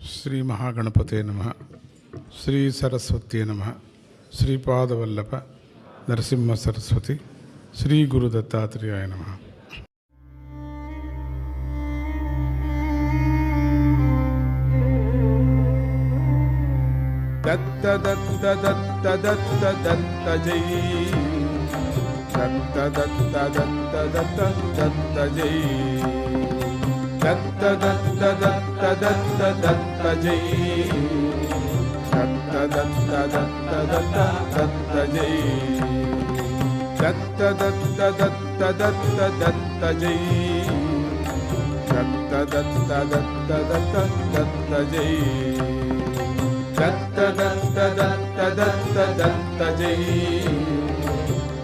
ಶ್ರೀ ಮಹಾಗಣಪತೆ ನಮಃ. ಶ್ರೀ ಸರಸ್ವತಿಯೇ ನಮಃ. ಶ್ರೀಪಾದವಲ್ಲಭ ನರಸಿಂಹ ಸರಸ್ವತಿ. ಶ್ರೀ ಗುರು ದತ್ತಾತ್ರೇಯಾಯ ನಮಃ. ದತ್ತ ದತ್ತ ದತ್ತ ದತ್ತ ದತ್ತ ಜೈ. ದತ್ತ ದತ್ತ ದತ್ತ ದತ್ತ ದತ್ತ ಜೈ. ದತ್ತ ದತ್ತ ದತ್ತ ದತ್ತ ದತ್ತ ಜೈ. ದತ್ತ ದತ್ತ ದತ್ತ ದತ್ತ ದತ್ತ ಜೈ. ದತ್ತ ದತ್ತ ದತ್ತ ದತ್ತ ದತ್ತ ಜೈ. ದತ್ತ ದತ್ತ ದತ್ತ ದತ್ತ ದತ್ತ ಜೈ. ದತ್ತ ದತ್ತ ದತ್ತ ದತ್ತ ದತ್ತ ಜೈ.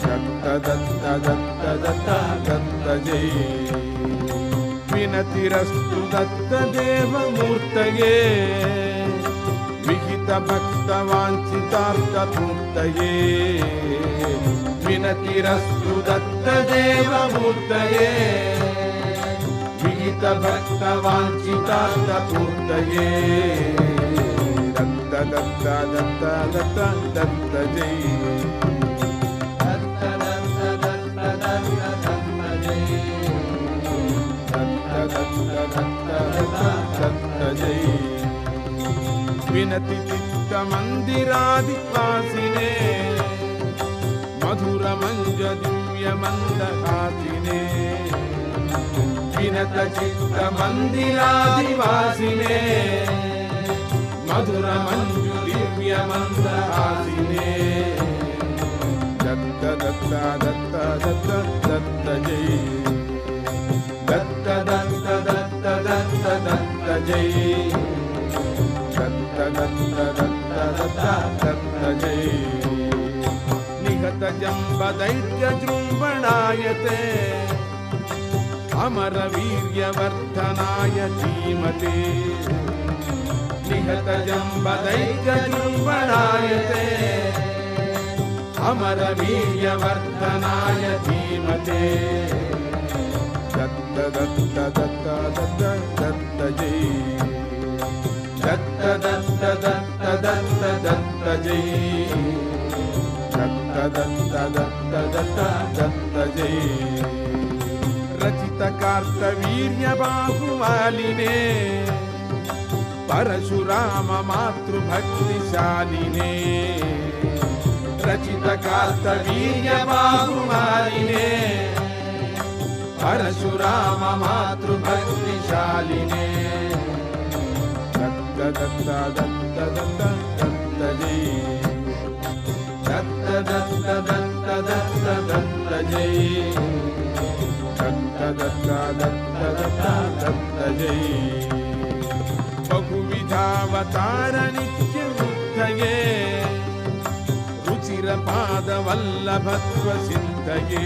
ದತ್ತ ದತ್ತ ದತ್ತ ದತ್ತ ದತ್ತ ಜೈ. ವಿನತಿರಸ್ತು ದತ್ತ ದೇವ ಮೂರ್ತಯೇ. ವಿಹಿತ ಭಕ್ತ ವಾಂಛಿತಾರ್ಥ ಪೂರ್ತಯೇ. ವಿನತಿರಸ್ತು ದತ್ತ ದೇವ ಮೂರ್ತಯೇ. ವಿಹಿತ ಭಕ್ತ ವಾಂಛಿತಾರ್ಥ ಪೂರ್ತಯೇ. ದತ್ತ ದತ್ತ ದತ್ತ ದತ್ತ ದತ್ತ ಜೈ. ವಿನತಿ ಚಿತ್ತ ಮಂದಿರಾದಿವಾಸಿನೇ. ಮಧುರ ಮಂಜ ದಿವ್ಯ ಮಂದಹಾಸಿನೇ. ವಿನತ ಚಿತ್ತ ಮಂದಿರಾದಿವಾಸಿನೇ. ಮಧುರ ಮಂಜು ದಿವ್ಯ ಮಂದಹಾಸಿನೇ. ದತ್ತ ದತ್ತ ದತ್ತ ದತ್ತ ದತ್ತ ಜೈ. ದತ್ತ ದತ್ತ ದತ್ತ ದತ್ತ ದತ್ತ ಜೈ. ದತ್ತ ದತ್ತ ದತ್ತ ದತ್ತ ದತ್ತ ಜೈ. ನಿಗತ ಜಂಬ ದೈತ್ಯ ಜೃಂಭಣಾಯತೆ. ಅಮರ ವೀರ್ಯವರ್ಧನಾಯ ಧೀಮತೆ. ನಿಗತ ಜಂಬ ದೈತ್ಯ ಜೃಂಭಣಾಯತೆ. ಅಮರ ವೀರ್ಯವರ್ಧನಾಯ ಧೀಮತೆ. ದತ್ತ ದತ್ತ ದತ್ತ ದತ್ತ ದತ್ತ ಜೈ. ದತ್ತ ದತ್ತ ದತ್ತ ದತ್ತ ದತ್ತ ಜೈ. ದತ್ತ ದತ್ತ ದತ್ತ ದತ್ತ ದತ್ತ ಜೈ. ರಚಿತ ಕಾರ್ತವೀರ್ಯ ಬಾಹುವಾಲಿನೇ. ಪರಶುರಾಮ ಮಾತೃಭಕ್ತಿಶಾಲಿನೇ. ರಚಿತ ಕಾರ್ತವೀರ್ಯ ಬಾಹುವಾಲಿನೇ. ಪರಶುರಾಮ ಮಾತೃಭಕ್ತಿಶಾಲಿನೇ. ದತ್ತ ದತ್ತ ದತ್ತ ದತ್ತ ದತ್ತ ಜೈ. ದತ್ತ ದತ್ತ ದತ್ತ ದತ್ತ ದತ್ತ ಜೈ. ದತ್ತ ದತ್ತ ದತ್ತ ದತ್ತ ದತ್ತ ಜೈ. ಬಹುವಿಧಾವತಾರ ನಿತ್ಯ ವೃದ್ಧಯೇ. ರುಚಿರ ಪಾದ ವಲ್ಲಭತ್ವ ಸಿದ್ಧಯೇ.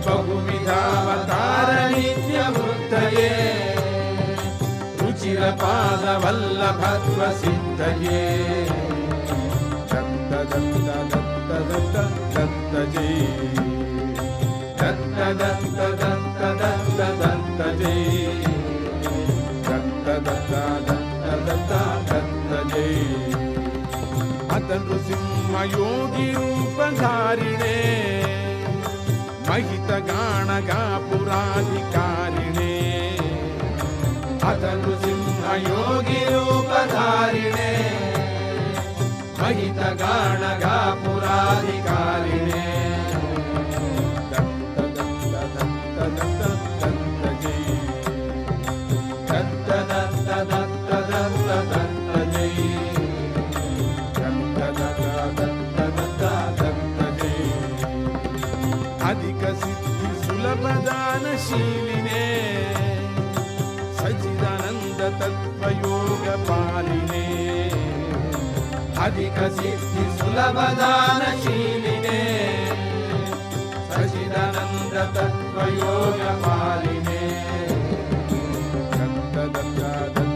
ಬಹುವಿಧಾವತಾರ ನಿತ್ಯ ವೃದ್ಧಯೇ. ರುಚಿರ ಪಾದ ವಲ್ಲಭತ್ವ ಸಿದ್ಧಯೇ. ದತ್ತ ದತ್ತ ದತ್ತ ದತ್ತ ದತ್ತ ಜೈ. ದತ್ತ ದತ್ತ ದತ್ತ ದತ್ತ ದತ್ತ ಜೈ. ದತ್ತ ದತ್ತ ದತ್ತ ದತ್ತ ದತ್ತ ಜೈ. ಅತ ನೃಸಿಂಹ ಯೋಗಿ ರೂಪಧಾರಿಣೇ. ಮಹಿತ ಗಾಣ ಗಾಪುರಾಧಿಕಾರಿಣೇ. ಅತ ನೃಸಿಂಹ ಯೋಗಿ ರೂಪಧಾರಿಣೇ. ಮಹಿತ ಗಾಣ ಗಾಪುರಾಧಿಕಾರಿಣೇ. ದತ್ತ ದತ್ತ ದತ್ತ ದತ್ತ ದತ್ತ ಜೈ. ದತ್ತ ದತ್ತ ದತ್ತ ದತ್ತ ದತ್ತ ಜೈ. ದತ್ತ ದತ್ತ ದತ್ತ ದತ್ತ ದತ್ತ ಜೈ. ಅಧಿಕ ಸಿದ್ಧಿ ಸುಲಭದಾನಶೀಲಿನೇ. ಸಚ್ಚಿದಾನಂದ ತತ್ವಯೋಗ ಪಾಲಿನೇ. ಅಧಿಕ ಸಿದ್ಧಿ ಸುಲಭದಾನಶೀಲಿನೇ. ಸಚ್ಚಿದಾನಂದ ತತ್ವಯೋಗ ಪಾಲಿನೇ. ದತ್ತ ದತ್ತ ದತ್ತ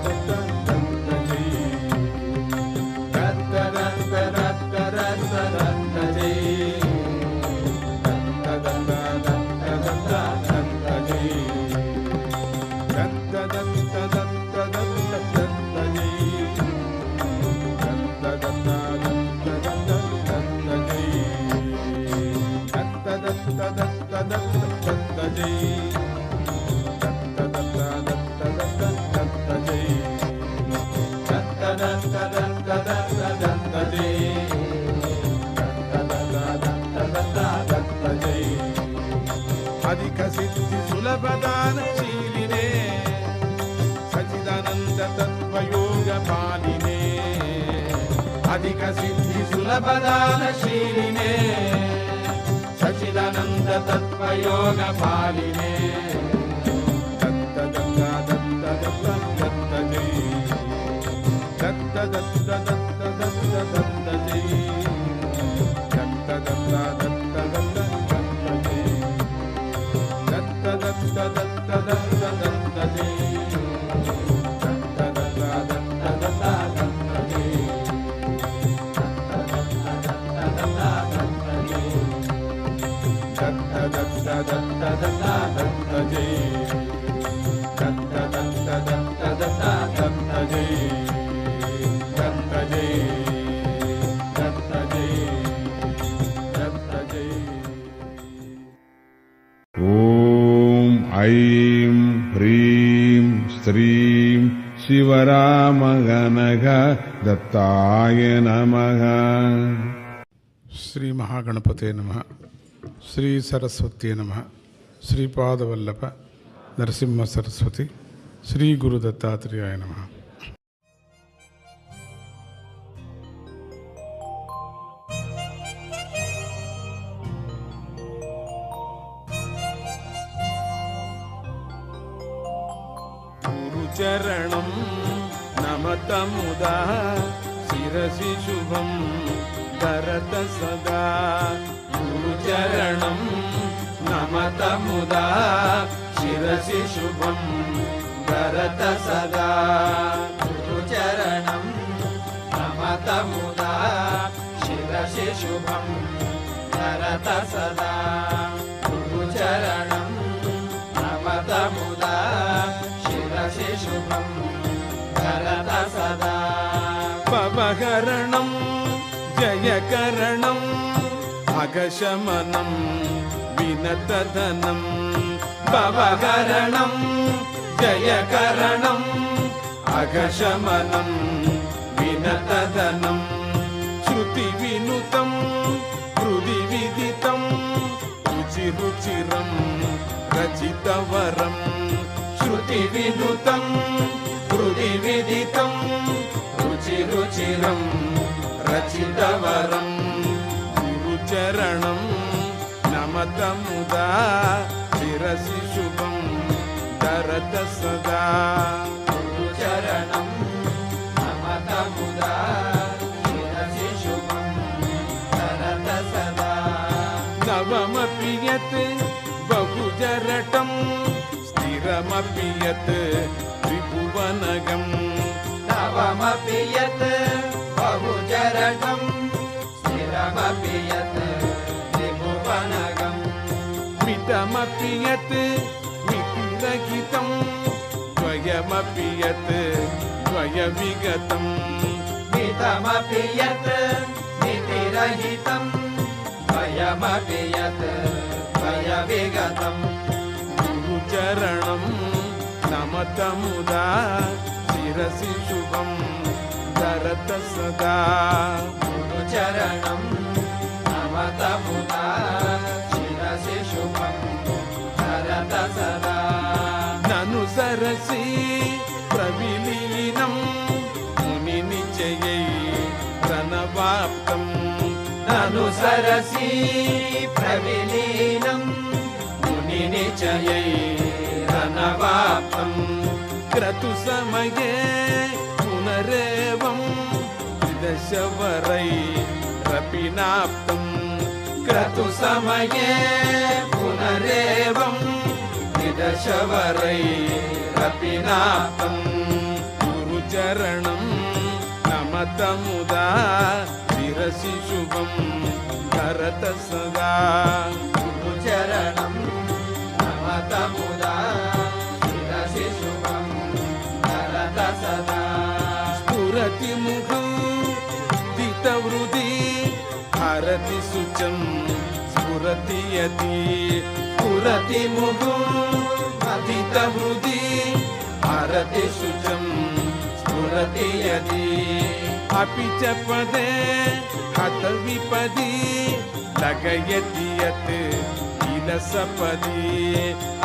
ದತ್ತ ದತ್ತ ಜೈ. ದತ್ತ ದತ್ತ ದತ್ತ ದತ್ತ ದತ್ತ ಜೈ. ದತ್ತ ದತ್ತ ದತ್ತ ದತ್ತ ದತ್ತ ಜೈ. ದತ್ತ ದತ್ತ ದತ್ತ ದತ್ತ అధిక సిద్ధి సులభదానశీలినే సచిదానంద తత్వయోగ పాలినే అధిక సిద్ధి సులభదానశీలినే సచిదానంద తత్వయోగ పాలినే దత్త దత్త దత్త దత్త దత్త జై దత్త దత్త దత్త దత్త దత్త జై దత్త దత్త దత్త దత్త దత్త జై దత్త దత్త దత్త దత్త దత్త జై దత్త దత్త దత్త దత్త దత్త జై దత్త దత్త దత్త దత్త దత్త జై దత్త దత్త దత్త దత్త దత్త జై దత్త జై దత్త జై దత్త జై. ఓం ఐం హ్రీం శ్రీం శివరామగణగ దత్తాయ నమః. శ్రీ మహాగణపతే నమః. శ్రీ సరస్వత్యే నమః. శ్రీపాదవల్లభ నరసింహ సరస్వతి శ్రీ గురు దత్తాత్రేయాయ నమః. గురుచరణం నమతముదా శిరసి శుభం కరత సదా. గురుచరణం నమతముదా శిరసి శుభం కరత సదా. గురుచరణం నమతముదా శిరసి శుభం కరత సదా. గురుచరణం నమతముదా శిరసి శుభం కరత సదా. పవహరణం జయకరణం అఘశమనం వినతధనం. పవహరణం జయకరణం అఘశమనం వినతధనం. శృతి వినుతం హృది విదితం రుచిరుచిరం రచితవరం. శృతి వినుతం హృది విదితం రుచిరుచిరం రచితవరం. గురుచరణం నమతముదా శిరసి శుభం కరత సదా. గురుచరణం నమతముదా శిరసి శుభం కరత సదా. నవమపి యత్ బహుజరటం స్థిరమపి యత్ త్రిభువనగం. నవమపి యత్ బహుజరటం స్థిరమపి యత్ త్రిభువనగం. మితమపి యత్ మితిరహితం ద్వయమపి యత్ ద్వయవిగతం. మితమపి యత్ మితిరహితం ద్వయమపి యత్ ద్వయవిగతం. గురుచరణం నమతముదా శిరసి శుభం కరత సదా. గురుచరణం నమతముదా శిరసి శుభం కరత సదా. నను సరసి ప్రవిలీనం ముని నిచయై ప్రణవాప్తం. నను సరసి ప్రవిలీనం ముని నిచయై రణవాప్తం. క్రతు సమయే పునరేవం దశవరై రపినాప్తం. క్రతు సమయే పునరేవం విదశవరై రపినాప్తం. గురుచరణం నమతముదా శిరసి శుభం కరత సదా. గురుచరణం నమతముదా శిరసి శుభం కరత సదా. స్ఫురతి ముఖం దితవృది హరతి శుచం స్ఫురతి యతి. స్ఫురతి ముఖం దితవృది హరతి శుచం స్ఫురతి स्फुरति यदि अपि च पदे हतविपदी लगयति यत् किल सपदी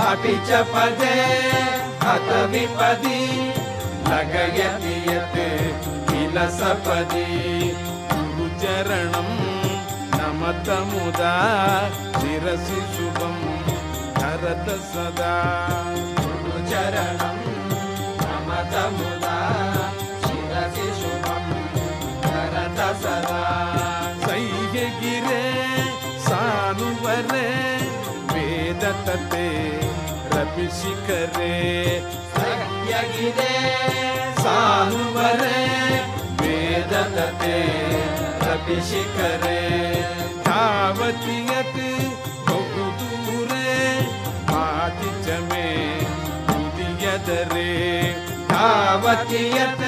अपि च पदे हतविपदी लगयति यत् किल सपदी गुरुचरणं नमत मुदा शिरसि शुभं धरत सदा गुरुचरणं नमत मुदा शिरसि शुभं धरत सदा सह्यगिरे सानुवरे वेदतते रविशिखरे सह्यगिरे सानुवरे वेदतते रविशिखरे धावति यत् बहुदूरे भाति च मे उदयदरे धावति यत्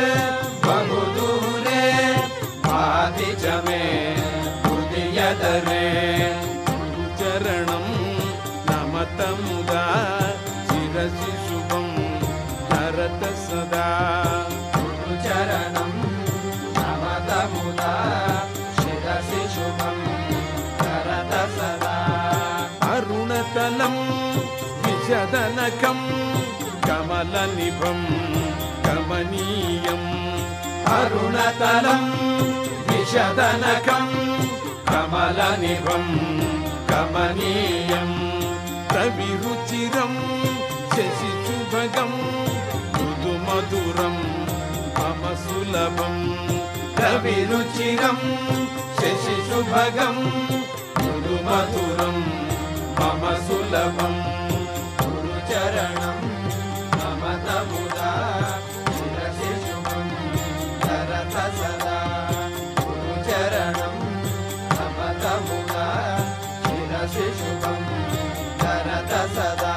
बहुदूरे भाति च मे उदयदरे गुरुचरणं नमत मुदा शिरसि शुभं धरत सदा गुरुचरणं नमत मुदा शिरसि शुभं धरत सदा अरुणतलं विशदनकं कमलनिभं कमनीयम् अरुणतलं विशदनकं कमलनिभं कमनीयं रविरुचिरं शशिशुभगं मृदुमधुरं मम सुलभं रविरुचिरं शशिशुभगं मृदुमधुरं मम सुलभं गुरुचरणं नमत मुदा शिरसि शुभं धरत सदा गुरुचरणं नमत मुदा शिरसि शुभं धरत सदा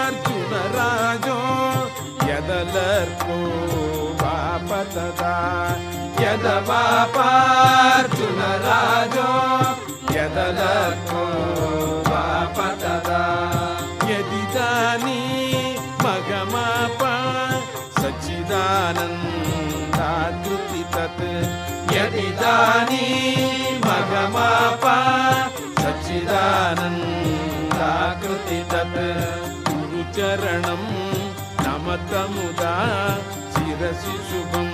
यदवापार्जुनराजो यदलर्को वापतदा यदवापार्जुनराजो यदलर्को वापतदा यदिदानी मगमाप सच्चिदानन्दाकृति तत् यदिदानी मगमाप सच्चिदानन्दाकृति तत् गुरुचरणं नमत मुदा शिरसि शुभं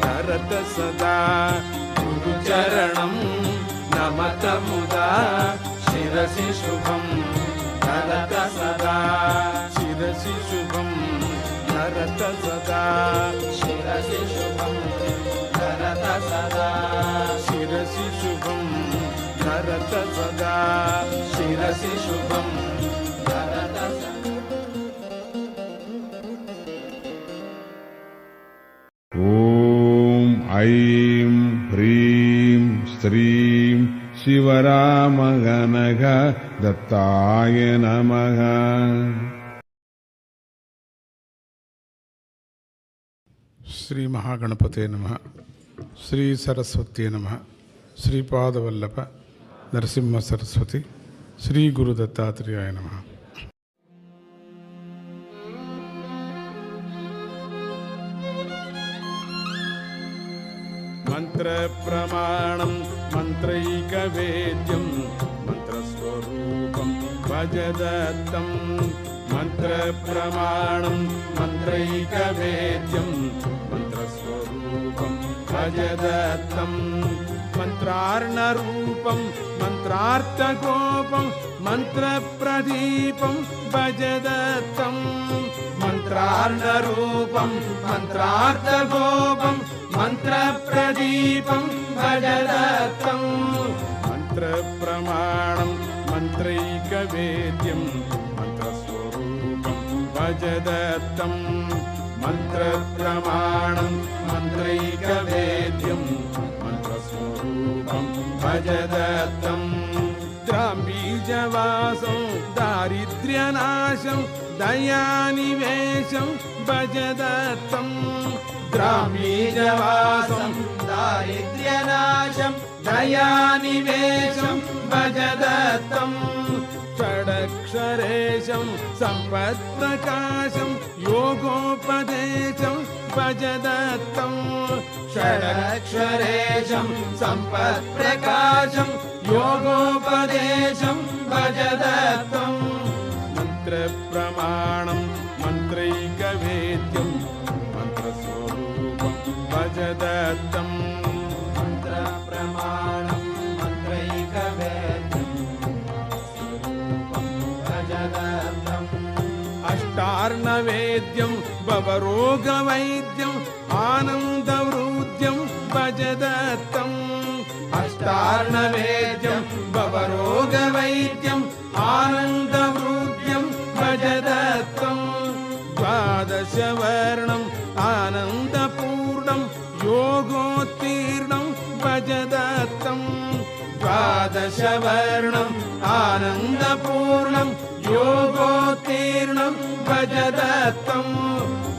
धरत सदा गुरुचरणं नमत मुदा शिरसि शुभं धरत सदा शिरसि शुभं धरत सदा शिरसि शुभं धरत सदा शिरसि शुभं धरत सदा शिरसि शुभं धरत सदा ॐ ऐं ह्रीं श्रीं शिवरामगणग दत्ताय नमः। ಶ್ರೀ ಮಹಾಗಣಪತೆ ನಮಃ. ಶ್ರೀ ಸರಸ್ವತಿಯೇ ನಮಃ. ಶ್ರೀಪಾದವಲ್ಲಭ ನರಸಿಂಹ ಸರಸ್ವತಿ ಶ್ರೀ ಗುರು ದತ್ತಾತ್ರೇಯಾಯ ನಮಃ. ಮಂತ್ರ ಪ್ರಮಾಣಂ ಮಂತ್ರೈಕವೇದ್ಯಂ ಮಂತ್ರಸ್ವರೂಪಂ ಭಜದತ್ತಂ ಮಂತ್ರ ಪ್ರಮಾಣಂ ಮಂತ್ರೈಕವೇದ್ಯಂ ಮಂತ್ರಸ್ವರೂಪಂ ಭಜದತ್ತಂ ಮಂತ್ರಾರ್ಣರೂಪಂ ಮಂತ್ರಾರ್ಥಗೋಪಂ ಮಂತ್ರಪ್ರದೀಪಂ ಭಜದತ್ತಂ ಮಂತ್ರಾರ್ಣರೂಪಂ ಮಂತ್ರಾರ್ಥಗೋಪಂ ಮಂತ್ರಪ್ರದೀಪಂ ಭಜದತ್ತಂ ಮಂತ್ರ ಪ್ರಮಾಣಂ ಮಂತ್ರೈಕವೇದ್ಯಂ ಮಂತ್ರಸ್ವರೂಪಂ ಭಜದತ್ತಂ ಮಂತ್ರ ಪ್ರಮಾಣಂ ಮಂತ್ರೈಕವೇದ್ಯಂ ಮಂತ್ರಸ್ವರೂಪಂ ಭಜದತ್ತಂ ದ್ರಾಂಬೀಜವಾಸಂ ದಾರಿದ್ರ್ಯನಾಶಂ ದಯಾನಿವೇಶಂ ಭಜದತ್ತಂ द्रामीजवासं दारिद्र्यनाशं दयानिवेशं भजदत्तं षडक्षरेशं सम्पत्प्रकाशं योगोपदेशं भज दत्तं षडक्षरेशं सम्पत्प्रकाशं योगोपदेशं भज दत्तं मन्त्रप्रमाणं मन्त्रैकवेद्यं मन्त्रस्वरूपं भज दत्तं मन्त्रप्रमाणं मन्त्रैकवेद्यं स्वरूपं भज दत्तम् अष्टार्णवेद्यं भवरोगवैद्यम् आनन्दवृद्ध्यं भज दत्तम् अष्टार्णवेद्यं भवरोगवैद्यम् आनन्दवृद्ध्यं भज दत्तं द्वादशवर्णम् आनन्दपूर्णं योगोत्तीर्णं भज दत्तं द्वादशवर्णम् आनन्दपूर्णं योगोत्तीर्णं भज दत्तं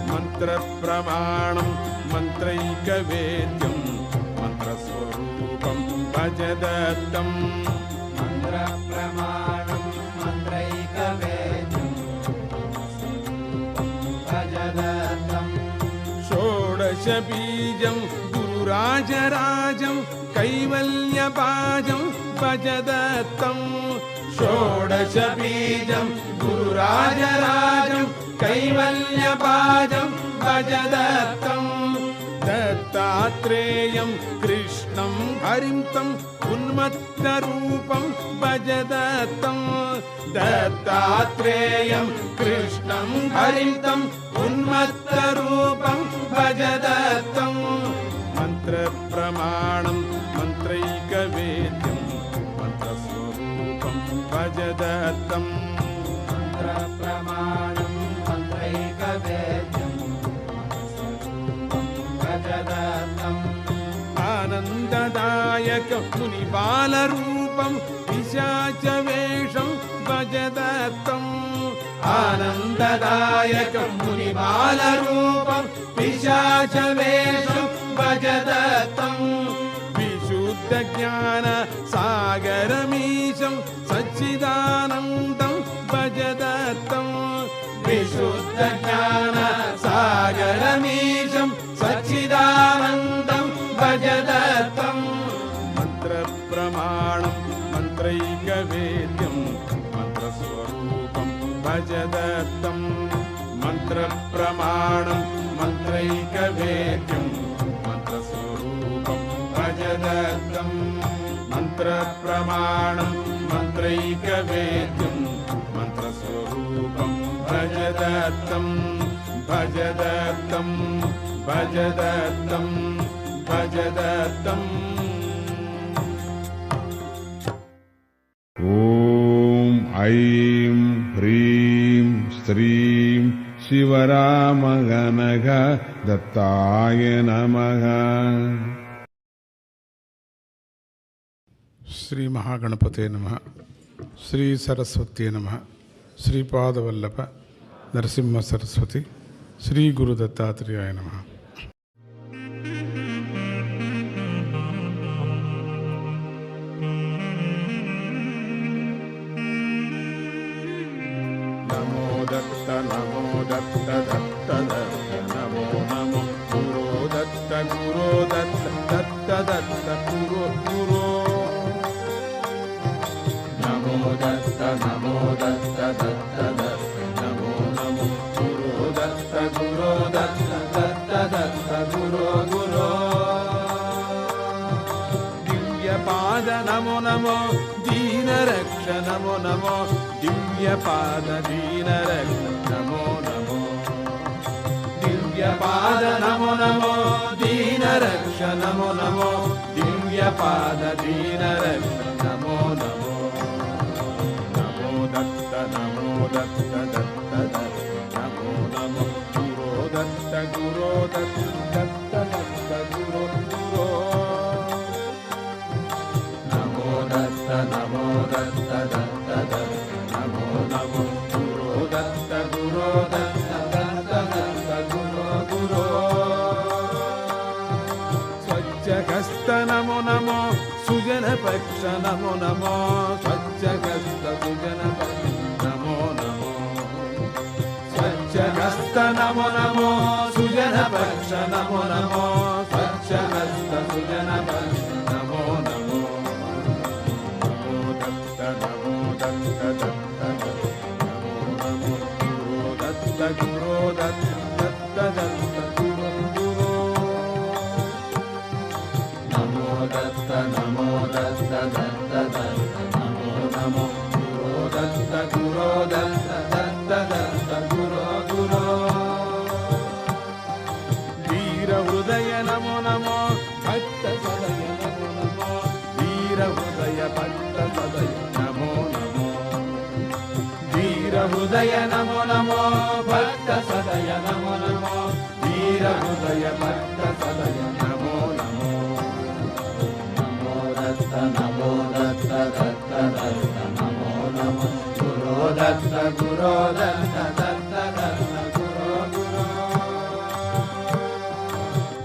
मन्त्रप्रमाणं मन्त्रैकवेद्यं मन्त्रस्वरूपं भज दत्तं मन्त्रप्रमाणं मन्त्रैकवेद्यं भज दत्तं षोडशबीजं गुरुराजराजं कैवल्यपाजं भज दत्तं षोडशबीजं गुरुराजराजं कैवल्यपाजं भज दत्तं दत्तात्रेयं कृष्णं हरिं तं उन्मत्तरूपं भज दत्तं दत्तात्रेयं कृष्णं हरिं तं उन्मत्तरूपं भज दत्तं मन्त्रप्रमाणं मन्त्रैकवेद्यं मन्त्रस्वरूपं भज दत्तं मन्त्रप्रमाणं मन्त्रैकवेद्यं भज दत्तं आनन्ददायकं मुनिबालरूपं पिशाचवेषं भज दत्तं आनन्ददायकं मुनिबालरूपं पिशाचवेषं भज दत्तं विशुद्धज्ञानसागरमीशं सच्चिदानन्दं भज दत्तं विशुद्धज्ञानसागरमीशं सच्चिदानन्दं भज दत्तं मन्त्रप्रमाणं मन्त्रैकवेद्यं मन्त्रस्वरूपं भज दत्तं मन्त्रप्रमाणं मन्त्रैकवेद्यं मन्त्रस्वरूपं भज दत्तं मन्त्रप्रमाणं मन्त्रैकवेद्यं मन्त्रस्वरूपं भज दत्तं भज दत्तं भज दत्तं भज दत्तम् ॐ ऐं ह्रीं श्रीं शिवरामगणः दत्ताय नमः। ಶ್ರೀ ಮಹಾಗಣಪತೆ ನಮಃ. ಶ್ರೀ ಸರಸ್ವತಿಯೇ ನಮಃ. ಶ್ರೀಪಾದವಲ್ಲಭ ನರಸಿಂಹ ಸರಸ್ವತಿ. ಶ್ರೀ ಗುರು ದತ್ತಾತ್ರೇಯಾಯ ನಮಃ. ನಮೋ ದತ್ತ ನಮೋ ದತ್ತ ದತ್ತ ದತ್ತ ನಮೋ ನಮೋ ಗುರೋ ದತ್ತ ಗುರೋ ದತ್ತ ದತ್ತ ದತ್ತ ಗುರೋ ಗುರೋ ನಮೋ ದತ್ತ ದತ್ತ ದತ್ತ ನಮೋ ನಮೋ ಗುರು ದತ್ತ ದತ್ತ ದತ್ತ ಗುರು ಗುರು ದಿವ್ಯಪಾದ ನಮೋ ನಮೋ ದೀನರಕ್ಷ ನಮೋ ನಮೋ ದಿವ್ಯಪಾದ ದೀನರಕ್ಷ ನಮೋ ನಮೋ ದಿವ್ಯಪಾದ ನಮೋ ನಮೋ ದೀನರಕ್ಷ ನಮೋ ನಮೋ ದಿವ್ಯಪಾದ ದೀನರಕ್ಷ ನಮೋ ನಮೋ ನಮೋ ದತ್ತ ದತ್ತ ದತ್ತ ನಮೋ ನಮೋ ಗುರೋ ದತ್ತ ದತ್ತ ದತ್ತ ಗುರೋ ಗುರೋ ನಮೋ ದತ್ತ ದತ್ತ ದತ್ತ ನಮೋ ನಮೋ ಗುರು ದತ್ತ ದತ್ತ ದತ್ತ ಗುರು ಗುರು ಸ್ವಚ್ಛಗಸ್ತ ನಮೋ ನಮೋ ಸುಜನ ಪಕ್ಷ ನಮೋ ನಮೋ ಸ್ವಚ್ಛಗಸ್ತ ಸುಜನ ಪಕ್ಷ ನಮೋ ನಮೋ ಸ್ವಚ್ಛಗಸ್ತ ಹಸ್ತ ನಮೋ ನಮೋ ಸುಜನ ಪಕ್ಷ ನಮೋ ನಮೋ ಸ್ವಚ್ಛ ಹಸ್ತ ಸುಜನ ಪಕ್ಷ ನಮೋ ನಮೋ ನಮೋ ದತ್ತ ನಮೋ ದತ್ತ ದತ್ತ ದತ್ತ ಗುರು ದತ್ತ ದತ್ತ ದತ್ತ ಗುರು ಗುರು ನಮೋ ದತ್ತ ನಮೋ ದತ್ತ ದತ್ತ ದತ್ತ ನಮೋ ನಮೋ ಗುರು ದತ್ತ ಗುರು ದತ್ತ ದತ್ತ ದತ್ತ ಗುರು ಗುರು ವೀರ ಹೃದಯ ನಮೋ ನಮೋ ಭಕ್ತ ಸದಯ ನಮೋ ನಮೋ ವೀರ ಹೃದಯ ಭಕ್ತ ಸದಯ ನಮೋ ನಮೋ ವೀರ ಹೃದಯ ನಮೋ ನಮೋ ಭಕ್ತ ಸದಯ ನಮೋ ನಮೋ ವೀರ ಹೃದಯ ಭಕ್ತ ಸದಯ ನಮೋ ನಮೋ ನಮೋ ದತ್ತ ನಮೋ ದತ್ತ ದತ್ತ ದತ್ತ ನಮೋ ನಮೋ ಗುರು ದತ್ತ ಗುರು ದತ್ತ ದತ್ತ ದತ್ತ ಗುರು ಗುರು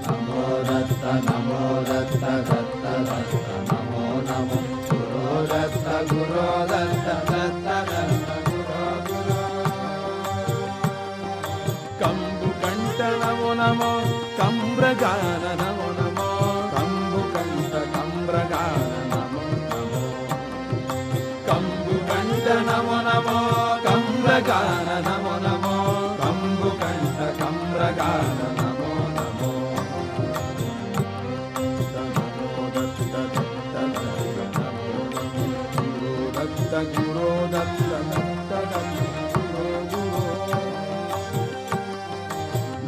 ನಮೋ ದತ್ತ ನಮೋ ದತ್ತ ದತ್ತ ದತ್ತ ನಮೋ ನಮೋ ಗುರು ದತ್ತ ಗುರು ದತ್ತ ದತ್ತ ದತ್ತ ಗುರು ಗುರು ಕಂಬು ಕಂಠ ನಮೋ ನಮೋ ಕಂಬ್ರಗಾನ ನಮೋ ನಮೋ ಕಂಬು ಕಂಠ ಕಂಬ್ರಗಾನ ನಮೋ ನಮೋ ಕಂಬು ಕಂಠ ನಮೋ ನಮೋ ಕಂಬ್ರಗಾನ ನಮೋ ನಮೋ ಕಂಬು ಕಂಠ ಕಂಬ್ರಗಾನ ನಮೋ ನಮೋ ನಮೋ ದತ್ತ ದತ್ತ ದತ್ತ ನಮೋ ನಮೋ ಗುರು ದತ್ತ ಗುರು ದತ್ತ ದತ್ತ ದತ್ತ ಗುರು ಗುರು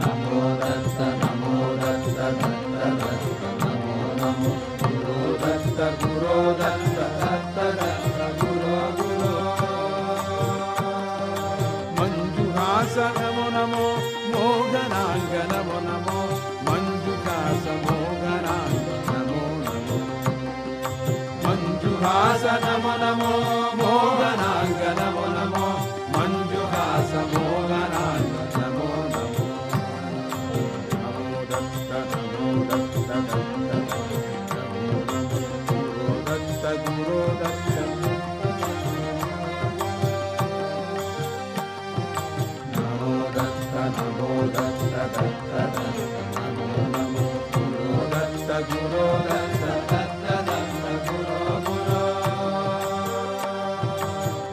ನಮೋ ದತ್ತ ನಮೋ ದತ್ತ ದತ್ತ ದತ್ತ ನಮೋ ನಮೋ ಗುರು ದತ್ತ ಗುರು ದತ್ತ ದತ್ತ ದತ್ತ ಗುರು ಗುರು ಮಂಜುಹಾಸ ನಮೋ ನಮೋ ಮೋಹನಾಂಗ ನಮೋ ನಮೋ ಮಂಜುಹಾಸ ಮೋಹನಾಂಗ ನಮೋ ನಮೋ ಮಂಜುಹಾಸ ನಮೋ ನಮೋ ಮೋಹನಾಂಗ ನಮೋ ನಮೋ ಮಂಜುಹಾಸ ಮೋಹನಾಂಗ ನಮೋ ನಮೋ ನಮೋ ದತ್ತ ನಮೋ ದತ್ತ ದತ್ತ ನಮೋ ನಮೋ ಗುರು ದತ್ತ ಗುರು ದತ್ತ ನಮೋ ದತ್ತ ನಮೋ ದತ್ತ ದತ್ತ ದತ್ತ ನಮೋ ನಮೋ ಗುರು ದತ್ತ ಗುರು ದತ್ತ ದತ್ತ ದತ್ತ ಗುರು ಗುರು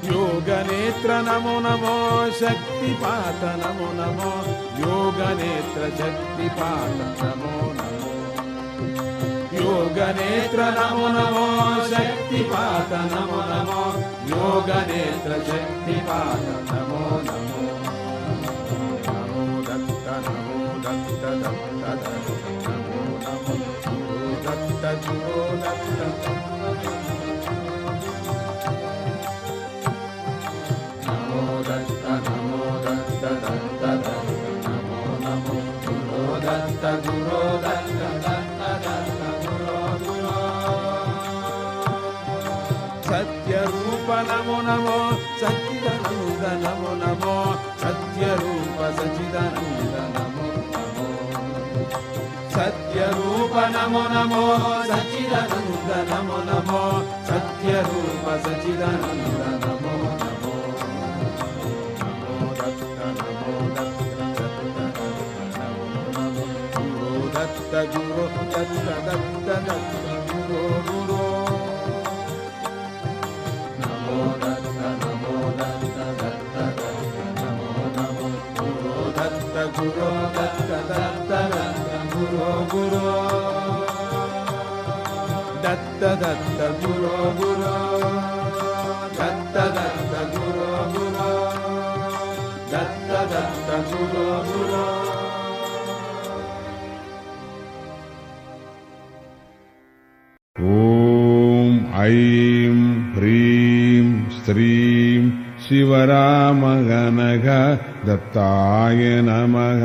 ಯೋಗ ನೇತ್ರ ನಮೋ ನಮೋ ಶಕ್ತಿಪಾತ ನಮೋ ನಮೋ ಯೋಗ ನೇತ್ರ ಶಕ್ತಿಪಾತ ನಮೋ ನಮೋ ಯೋಗ ನೇತ್ರ ನಮೋ ನಮೋ ಶಕ್ತಿಪಾತ ನಮೋ ನಮೋ ಯೋಗ ನೇತ್ರ ಶಕ್ತಿಪಾತ ನಮೋ ನಮೋ ನಮೋ ದತ್ತ ನಮೋ ದತ್ತ ದತ್ತ ದತ್ತ ನಮೋ ನಮೋ ಗುರು ದತ್ತ ಗುರು ದತ್ತ ನಮೋ ದತ್ತ ನಮೋ ದತ್ತ ದತ್ತ ದತ್ತ ನಮೋ ನಮೋ ಗುರು ದತ್ತ ಗುರು ದತ್ತ ದತ್ತ ದತ್ತ ಗುರು ಗುರು ಸತ್ಯ ರೂಪ ನಮೋ ನಮೋ ಸಚ್ಚಿದಾನಂದ ನಮೋ ನಮೋ ಸತ್ಯ ರೂಪ ಸಚ್ಚಿದಾನಂದ ನಮೋ ನಮೋ ಸತ್ಯ ರೂಪ ನಮೋ ನಮೋ ಸಚ್ಚಿದಾನಂದ ನಮೋ ನಮೋ ಸತ್ಯ ರೂಪ ಸಚ್ಚಿದಾನಂದ ನಮೋ ನಮೋ ನಮೋ ದತ್ತ ನಮೋ ದತ್ತ ದತ್ತ ದತ್ತ ನಮೋ ನಮೋ ಗುರು ದತ್ತ ಗುರು ದತ್ತ ದತ್ತ ದತ್ತ ಗುರು ಗುರು ನಮೋ ದತ್ತ ನಮೋ ದತ್ತ ದತ್ತ ದತ್ತ ನಮೋ ನಮೋ ಗುರು ದತ್ತ ಗುರು ದತ್ತ ದತ್ತ ದತ್ತ ಗುರು ಗುರು ದತ್ತ ದತ್ತ ಗುರು ಗುರು ದತ್ತ ದತ್ತ ಗುರು ಗುರು ದತ್ತ ದತ್ತ ಗುರು ಗುರು ಓಂ ಐಂ ಹ್ರೀಂ ಶ್ರೀಂ ಶಿವರಾಮಗನಘ ದತ್ತಾಯ ನಮಃ.